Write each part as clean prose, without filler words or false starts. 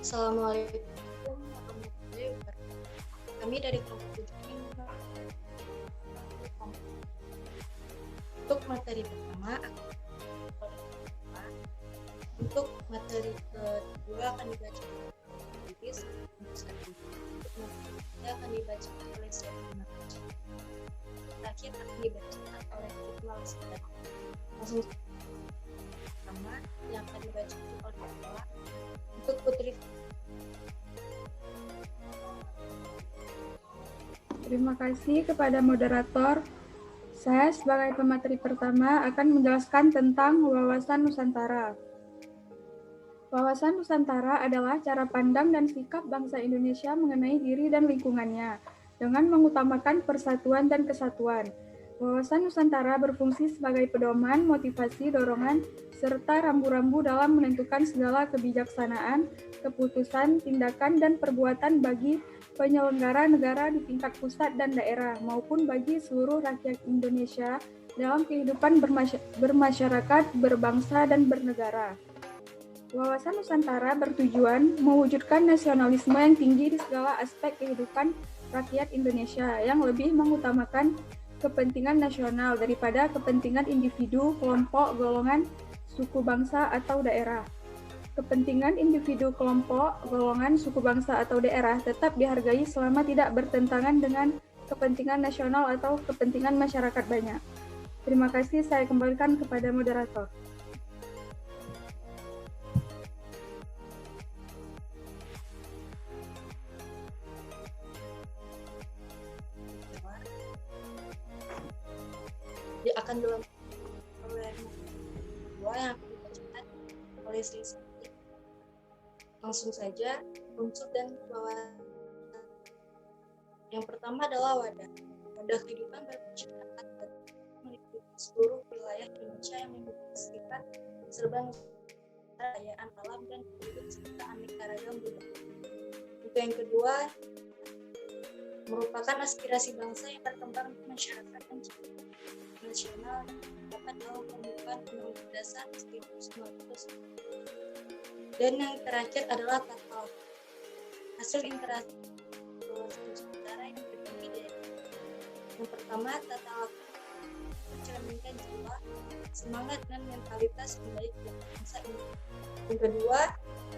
Assalamualaikum warahmatullahi wabarakatuh. Kami dari kelompok 7 ini untuk materi pertama untuk materi kedua akan dibaca oleh Iris untuk materi ketiga akan dibaca oleh saya. Terakhir akan dibacakan oleh Iqbal Sadar. Langsung pertama yang akan dibaca oleh Bapak untuk Putri. Terima kasih kepada moderator. Saya sebagai pemateri pertama akan menjelaskan tentang wawasan Nusantara. Wawasan Nusantara adalah cara pandang dan sikap bangsa Indonesia mengenai diri dan lingkungannya, dengan mengutamakan persatuan dan kesatuan. Wawasan Nusantara berfungsi sebagai pedoman, motivasi, dorongan, serta rambu-rambu dalam menentukan segala kebijaksanaan, keputusan, tindakan, dan perbuatan bagi penyelenggara negara di tingkat pusat dan daerah, maupun bagi seluruh rakyat Indonesia dalam kehidupan bermasyarakat, berbangsa, dan bernegara. Wawasan Nusantara bertujuan mewujudkan nasionalisme yang tinggi di segala aspek kehidupan rakyat Indonesia yang lebih mengutamakan kepentingan nasional daripada kepentingan individu, kelompok, golongan, suku bangsa, atau daerah. Kepentingan individu, kelompok, golongan, suku bangsa, atau daerah tetap dihargai selama tidak bertentangan dengan kepentingan nasional atau kepentingan masyarakat banyak. Terima kasih, saya kembalikan kepada moderator. Akan dalam oleh dua yang akan dibacakan oleh Sri Sakti. Langsung saja unsur dan wawasan. Yang pertama adalah wadah. Wadah kehidupan bermasyarakat meliputi seluruh wilayah Indonesia yang memiliki sifat serba kekayaan alam dan penduduk serta aneka ragam budaya. Untuk yang kedua merupakan aspirasi bangsa yang berkembang di masyarakat dan nasional dapat dalam pembukaan Undang-Undang Dasar 1945. Dan yang terakhir adalah tata hasil interaksi Nusantara yang terdiri dari yang pertama tata mencerminkan jiwa, semangat dan mentalitas baik dari bangsa ini. Yang kedua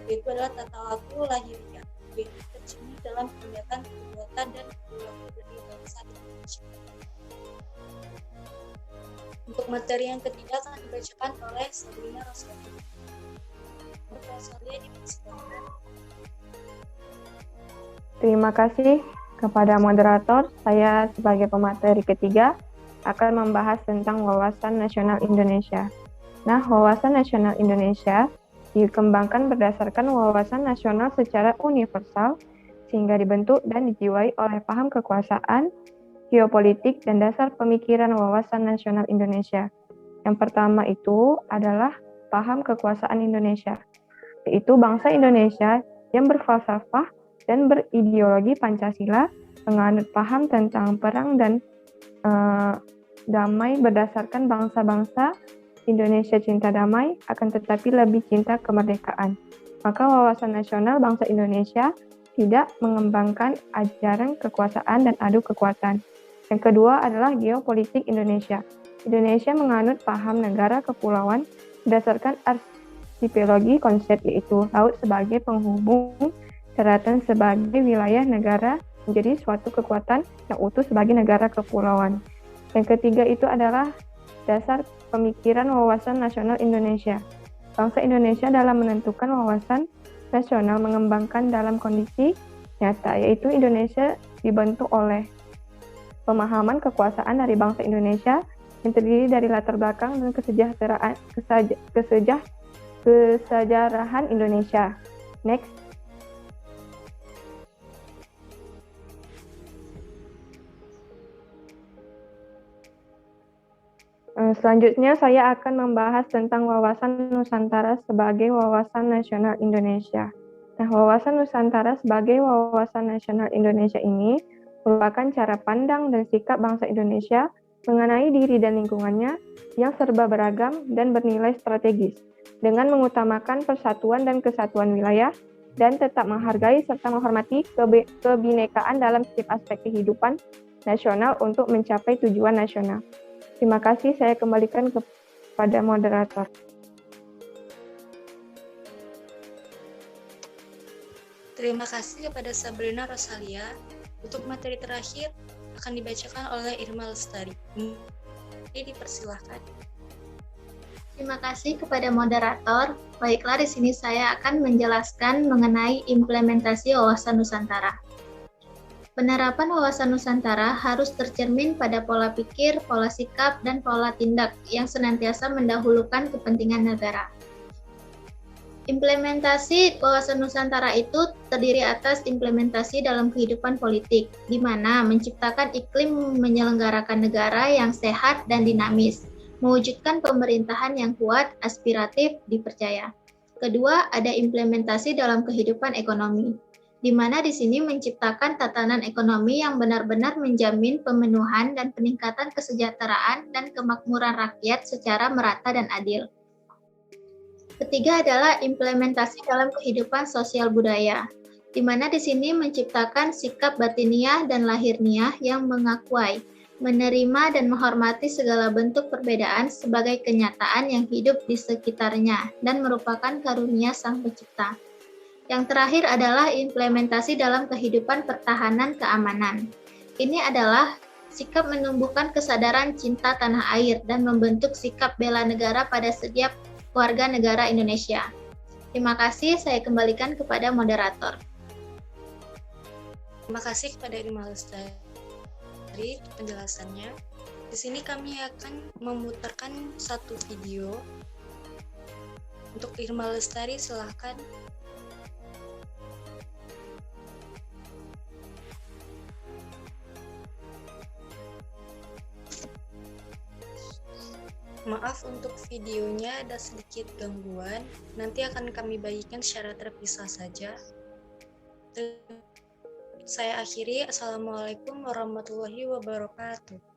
yaitu adalah tata laku lahiriah, yaitu tercermin dalam tindakan, perbuatan dan perilaku dari bangsa Indonesia. Untuk materi yang ketiga akan dibacakan oleh Sabrina Rosalia. Terima kasih kepada moderator. Saya sebagai pemateri ketiga akan membahas tentang wawasan nasional Indonesia. Nah, wawasan nasional Indonesia dikembangkan berdasarkan wawasan nasional secara universal sehingga dibentuk dan dijiwai oleh paham kekuasaan, geopolitik, dan dasar pemikiran wawasan nasional Indonesia. Yang pertama itu adalah paham kekuasaan Indonesia, yaitu bangsa Indonesia yang berfalsafah dan berideologi Pancasila, menganut paham tentang perang dan damai berdasarkan bangsa-bangsa Indonesia cinta damai, akan tetapi lebih cinta kemerdekaan. Maka wawasan nasional bangsa Indonesia tidak mengembangkan ajaran kekuasaan dan adu kekuatan. Yang kedua adalah geopolitik Indonesia. Indonesia menganut paham negara kepulauan berdasarkan arsipelago konsep, yaitu laut sebagai penghubung, daratan sebagai wilayah negara menjadi suatu kekuatan yang utuh sebagai negara kepulauan. Yang ketiga itu adalah dasar pemikiran wawasan nasional Indonesia. Bangsa Indonesia dalam menentukan wawasan nasional mengembangkan dalam kondisi nyata, yaitu Indonesia dibentuk oleh pemahaman kekuasaan dari bangsa Indonesia yang terdiri dari latar belakang dan kesejahteraan Indonesia. Next. Selanjutnya saya akan membahas tentang wawasan Nusantara sebagai wawasan nasional Indonesia. Nah, wawasan Nusantara sebagai wawasan nasional Indonesia ini merupakan cara pandang dan sikap bangsa Indonesia mengenai diri dan lingkungannya yang serba beragam dan bernilai strategis, dengan mengutamakan persatuan dan kesatuan wilayah, dan tetap menghargai serta menghormati kebinekaan dalam setiap aspek kehidupan nasional untuk mencapai tujuan nasional. Terima kasih, saya kembalikan kepada moderator. Terima kasih kepada Sabrina Rosalia. Untuk materi terakhir akan dibacakan oleh Irma Lestari. Jadi dipersilahkan. Terima kasih kepada moderator. Baiklah, di sini saya akan menjelaskan mengenai implementasi wawasan Nusantara. Penerapan wawasan Nusantara harus tercermin pada pola pikir, pola sikap, dan pola tindak yang senantiasa mendahulukan kepentingan negara. Implementasi wawasan Nusantara itu terdiri atas implementasi dalam kehidupan politik, di mana menciptakan iklim menyelenggarakan negara yang sehat dan dinamis, mewujudkan pemerintahan yang kuat, aspiratif, dipercaya. Kedua, ada implementasi dalam kehidupan ekonomi, di mana di sini menciptakan tatanan ekonomi yang benar-benar menjamin pemenuhan dan peningkatan kesejahteraan dan kemakmuran rakyat secara merata dan adil. Ketiga adalah implementasi dalam kehidupan sosial budaya, di mana di sini menciptakan sikap batiniah dan lahirniah yang mengakuai, menerima dan menghormati segala bentuk perbedaan sebagai kenyataan yang hidup di sekitarnya dan merupakan karunia Sang Pencipta. Yang terakhir adalah implementasi dalam kehidupan pertahanan keamanan. Ini adalah sikap menumbuhkan kesadaran cinta tanah air dan membentuk sikap bela negara pada setiap warga negara Indonesia. Terima kasih, saya kembalikan kepada moderator. Terima kasih kepada Irma Lestari penjelasannya. Di sini kami akan memutarkan satu video. Untuk Irma Lestari, silahkan. Maaf untuk videonya ada sedikit gangguan, nanti akan kami bagikan secara terpisah saja. Saya akhiri, Assalamualaikum warahmatullahi wabarakatuh.